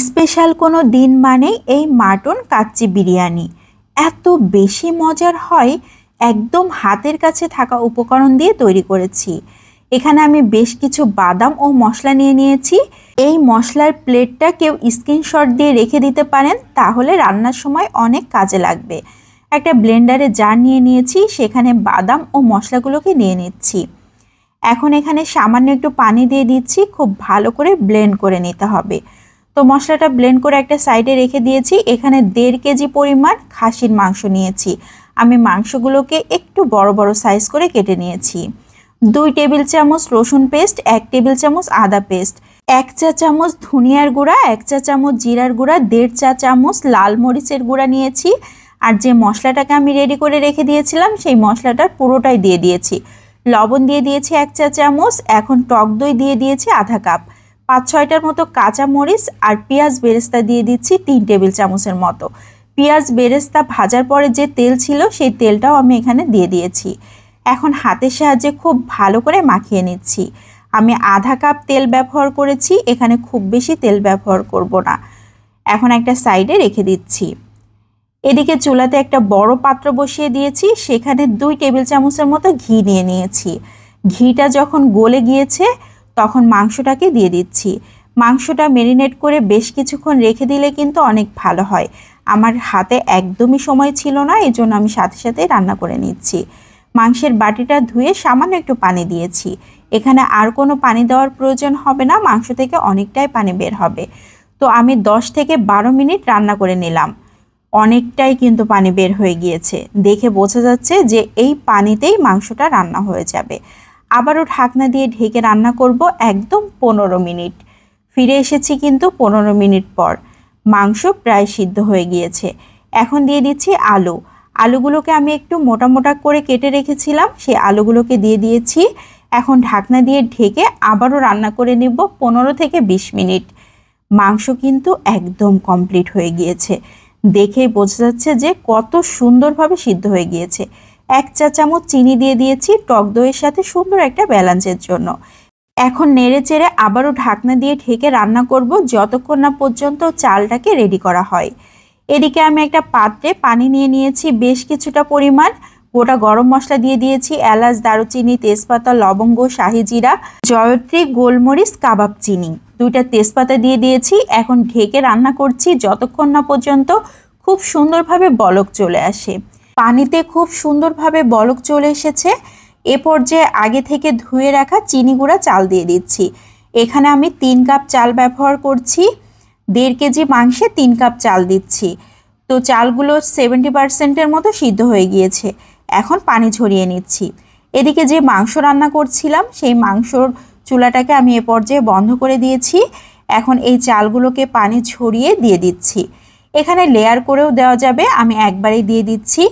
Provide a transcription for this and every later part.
Special কোনো দিন মানেই এই মাটন কাচ্চি বিরিয়ানি এত বেশি মজার হয়। একদম হাতের কাছে থাকা উপকরণ দিয়ে তৈরি করেছি। এখানে আমি বেশ কিছু বাদাম ও মশলা নিয়ে নিয়েছি। এই মশলার প্লেটটা কেউ স্ক্রিনশট দিয়ে রেখে দিতে পারেন, তাহলে রান্নার সময় অনেক কাজে লাগবে। একটা ব্লেন্ডারে জার নিয়ে নিয়েছি, সেখানে বাদাম ও মশলাগুলোকে নিয়ে নিচ্ছি। এখন এখানে সামান্য একটু পানি দিয়ে দিচ্ছি, খুব ভালো করে ব্লেন্ড করে নিতে হবে। তো মশলাটা ব্লেন্ড করে একটা সাইডে রেখে দিয়েছি। এখানে 1.5 কেজি পরিমাণ খাসির মাংস নিয়েছি। আমি মাংসগুলোকে একটু বড় বড় সাইজ করে কেটে নিয়েছি। 2 টেবিল চামচ রসুন পেস্ট, 1 টেবিল চামচ আদা পেস্ট, 1 চা চামচ ধনিয়ার গুঁড়া, 1 চা চামচ জিরার গুঁড়া, 1.5 চা চামচ লাল মরিচের গুঁড়া নিয়েছি। আর যে মশলাটাকে আমি রেডি করে রেখে দিয়েছিলাম সেই মশলাটার পুরোটাই দিয়ে দিয়েছি। লবণ দিয়ে দিয়েছি 1 চা চামচ। এখন টক দই দিয়ে দিয়েছি আধা কাপ। 5-6টার মতো কাঁচা মরিচ আর পেঁয়াজ বেরেস্তা দিয়ে দিচ্ছি 3 টেবিল চামচের মতো। পেঁয়াজ বেরেস্তা ভাজার পরে যে তেল ছিল সেই তেলটাও আমি এখানে দিয়ে দিয়েছি। এখন হাতের সাহায্যে খুব ভালো করে মাখিয়ে নিচ্ছি। আমি আধা কাপ তেল ব্যবহার করেছি, এখানে খুব বেশি তেল ব্যবহার করব না। এখন একটা সাইডে রেখে দিচ্ছি। এদিকে চুলাতে একটা বড় পাত্র বসিয়ে দিয়েছি, সেখানে 2 টেবিল চামচের মতো ঘি নিয়ে নিয়েছি। ঘিটা যখন গলে গিয়েছে তখন মাংসটাকে দিয়ে দিচ্ছি। মাংসটা ম্যারিনেট করে বেশ কিছুক্ষণ রেখে দিলে কিন্তু অনেক ভালো হয়। আমার হাতে একদমই সময় ছিল না, এই জন্য আমি সাথে সাথে রান্না করে নিচ্ছি। মাংসের বাটিটা ধুয়ে সামান্য একটু পানি দিয়েছি। এখানে আর কোনো পানি দেওয়ার প্রয়োজন হবে না, মাংস থেকে অনেকটাই পানি বের হবে। তো আমি 10 থেকে 12 মিনিট রান্না করে নিলাম। অনেকটাই কিন্তু পানি বের হয়ে গিয়েছে, দেখে বোঝা যাচ্ছে যে এই পানিতেই মাংসটা রান্না হয়ে যাবে। আবারও ঢাকনা দিয়ে ঢেকে রান্না করব একদম 15 মিনিট। ফিরে এসেছি কিন্তু 15 মিনিট পর। মাংস প্রায় সিদ্ধ হয়ে গিয়েছে। এখন দিয়ে দিচ্ছি আলু। আলুগুলোকে আমি একটু মোটা মোটা করে কেটে রেখেছিলাম, সেই আলুগুলোকে দিয়ে দিয়েছি। এখন ঢাকনা দিয়ে ঢেকে আবারও রান্না করে নেব 15 থেকে 20 মিনিট। মাংস কিন্তু একদম কমপ্লিট হয়ে গিয়েছে, দেখেই বোঝা যাচ্ছে যে কত সুন্দরভাবে সিদ্ধ হয়ে গিয়েছে। 1 চা চামচ চিনি দিয়ে দিয়েছি টক দইয়ের সাথে সুন্দর একটা ব্যালেন্সের জন্য। এখন নেড়ে চেড়ে আবারও ঢাকনা দিয়ে ঢেকে রান্না করব যতক্ষণ না পর্যন্ত চালটাকে রেডি করা হয়। এদিকে আমি একটা পাত্রে পানি নিয়ে নিয়েছি বেশ কিছুটা পরিমাণ। গোটা গরম মশলা দিয়ে দিয়েছি, এলাচ, দারুচিনি, তেজপাতা, লবঙ্গ, শাহি জিরা, জয়ত্রী, গোলমরিচ, কাবাব চিনি, 2টা তেজপাতা দিয়ে দিয়েছি। এখন ঢেকে রান্না করছি যতক্ষণ না পর্যন্ত খুব সুন্দরভাবে বলক চলে আসে। পানিতে খুব সুন্দরভাবে বলক চলে এসেছে। এ পর্যায়ে আগে থেকে ধুয়ে রাখা চিনি গুঁড়া চাল দিয়ে দিচ্ছি। এখানে আমি 3 কাপ চাল ব্যবহার করছি। 1.5 কেজি মাংসে 3 কাপ চাল দিচ্ছি। তো চালগুলো 70% মতো সিদ্ধ হয়ে গিয়েছে। এখন পানি ঝরিয়ে নিচ্ছি। এদিকে যে মাংস রান্না করছিলাম সেই মাংসর চুলাটাকে আমি এ পর্যায়ে বন্ধ করে দিয়েছি। এখন এই চালগুলোকে পানি ঝরিয়ে দিয়ে দিচ্ছি। এখানে লেয়ার করেও দেওয়া যাবে, আমি একবারেই দিয়ে দিচ্ছি।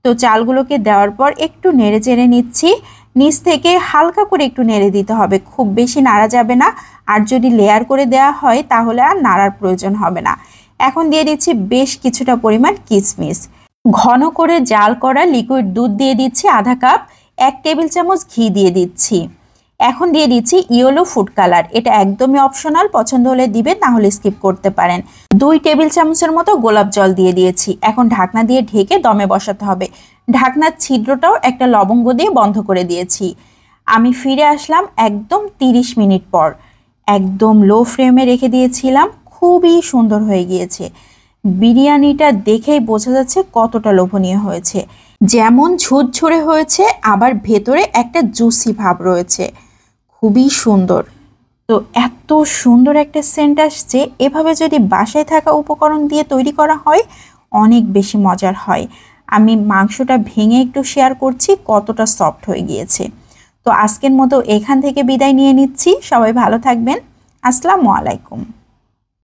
তো চালগুলোকে দেওয়ার পর একটু নেড়ে চেড়ে নিচ্ছি। নিচ থেকে হালকা করে একটু নেড়ে দিতে হবে, খুব বেশি নাড়া যাবে না। আর যদি লেয়ার করে দেওয়া হয় তাহলে আর নাড়ার প্রয়োজন হবে না। এখন দিয়ে দিচ্ছি বেশ কিছুটা পরিমাণ কিশমিশ। ঘন করে জাল করা লিকুইড দুধ দিয়ে দিচ্ছি আধা কাপ। 1 টেবিল চামচ ঘি দিয়ে দিচ্ছি। এখন দিয়ে দিচ্ছি ইয়েলো ফুড কালার, এটা একদমই অপশনাল, পছন্দ হলে দিবেন, না হলে স্কিপ করতে পারেন। 2 টেবিল চামচের মতো গোলাপ জল দিয়ে দিয়েছি। এখন ঢাকনা দিয়ে ঢেকে দমে বসাতে হবে। ঢাকনার ছিদ্রটাও একটা লবঙ্গ দিয়ে বন্ধ করে দিয়েছি। আমি ফিরে আসলাম একদম 30 মিনিট পর। একদম লো ফ্লেমে রেখে দিয়েছিলাম, খুবই সুন্দর হয়ে গিয়েছে। বিরিয়ানিটা দেখেই বোঝা যাচ্ছে কতটা লোভনীয় হয়েছে। যেমন ঝুরঝুরে হয়েছে, আবার ভেতরে একটা জুসি ভাব রয়েছে, খুবই সুন্দর। তো এত সুন্দর একটা সেন্ট আসছে, এভাবে যদি বাসায় থাকা উপকরণ দিয়ে তৈরি করা হয় অনেক বেশি মজার হয়। আমি মাংসটা ভেঙে একটু শেয়ার করছি কতটা সফট হয়ে গিয়েছে। তো আজকের মতো এখান থেকে বিদায় নিয়ে নিচ্ছি। সবাই ভালো থাকবেন। আসসালামু আলাইকুম।